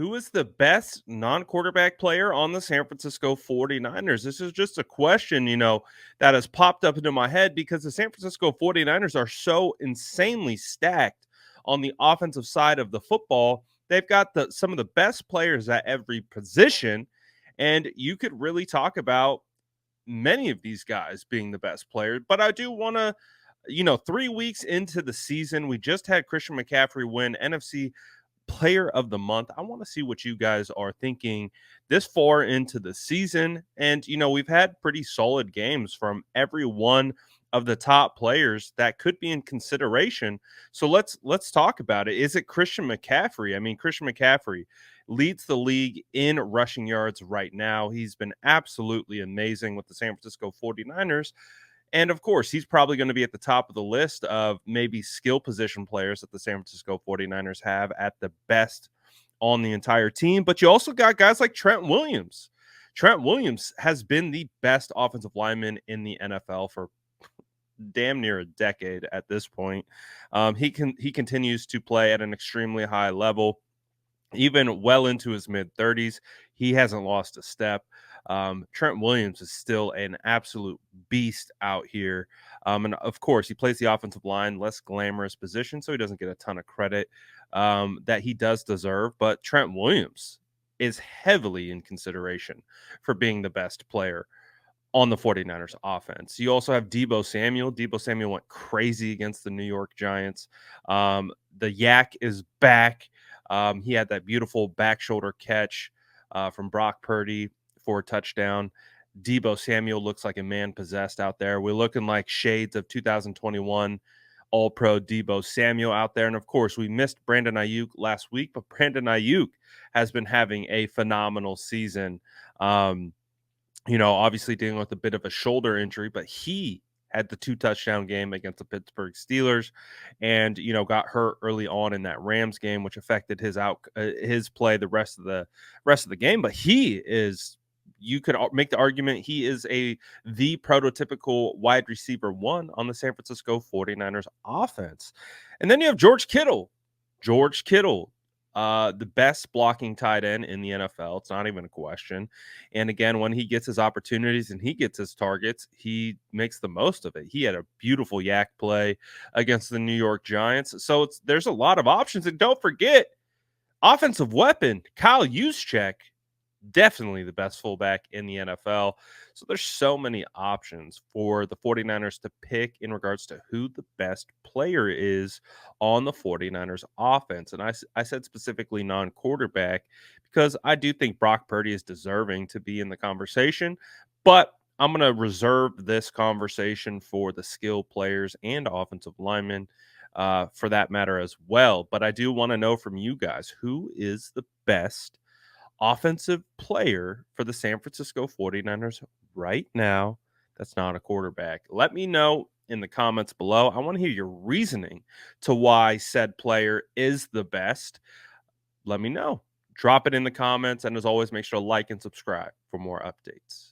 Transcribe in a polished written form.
Who is the best non-quarterback player on the San Francisco 49ers? This is just a question, that has popped up into my head because the San Francisco 49ers are so insanely stacked on the offensive side of the football. They've got some of the best players at every position, and you could really talk about many of these guys being the best players. But I do want to, 3 weeks into the season, we just had Christian McCaffrey win NFC Player of the Month. I want to see what you guys are thinking this far into the season. And, we've had pretty solid games from every one of the top players that could be in consideration. So let's talk about it. Is it Christian McCaffrey? I mean, Christian McCaffrey leads the league in rushing yards right now. He's been absolutely amazing with the San Francisco 49ers. And of course, he's probably going to be at the top of the list of maybe skill position players that the San Francisco 49ers have at the best on the entire team. But you also got guys like Trent Williams. Trent Williams has been the best offensive lineman in the NFL for damn near a decade at this point. He continues to play at an extremely high level, even well into his mid 30s. He hasn't lost a step. Trent Williams is still an absolute beast out here. And of course, he plays the offensive line, less glamorous position, so he doesn't get a ton of credit that he does deserve. But Trent Williams is heavily in consideration for being the best player on the 49ers offense. You also have Deebo Samuel. Deebo Samuel went crazy against the New York Giants. The Yak is back. He had that beautiful back shoulder catch from Brock Purdy for a touchdown. Deebo Samuel looks like a man possessed out there. We're looking like shades of 2021 All-Pro Deebo Samuel out there. And of course, we missed Brandon Ayuk last week, but Brandon Ayuk has been having a phenomenal season. Obviously dealing with a bit of a shoulder injury, but he had the 2 touchdown game against the Pittsburgh Steelers and, got hurt early on in that Rams game, which affected his play the rest of the game. But you could make the argument he is the prototypical wide receiver one on the San Francisco 49ers offense. And then you have George Kittle. George Kittle, the best blocking tight end in the NFL. It's not even a question. And again, when he gets his opportunities and he gets his targets, he makes the most of it. He had a beautiful yak play against the New York Giants. So there's a lot of options. And don't forget, offensive weapon, Kyle Juszczyk, definitely the best fullback in the NFL. So there's so many options for the 49ers to pick in regards to who the best player is on the 49ers offense. And I said specifically non-quarterback because I do think Brock Purdy is deserving to be in the conversation, but I'm going to reserve this conversation for the skill players and offensive linemen for that matter as well. But I do want to know from you guys, who is the best offensive player for the San Francisco 49ers right now that's not a quarterback? Let me know in the comments below. I want to hear your reasoning to why said player is the best. Let me know. Drop it in the comments. And as always, make sure to like and subscribe for more updates.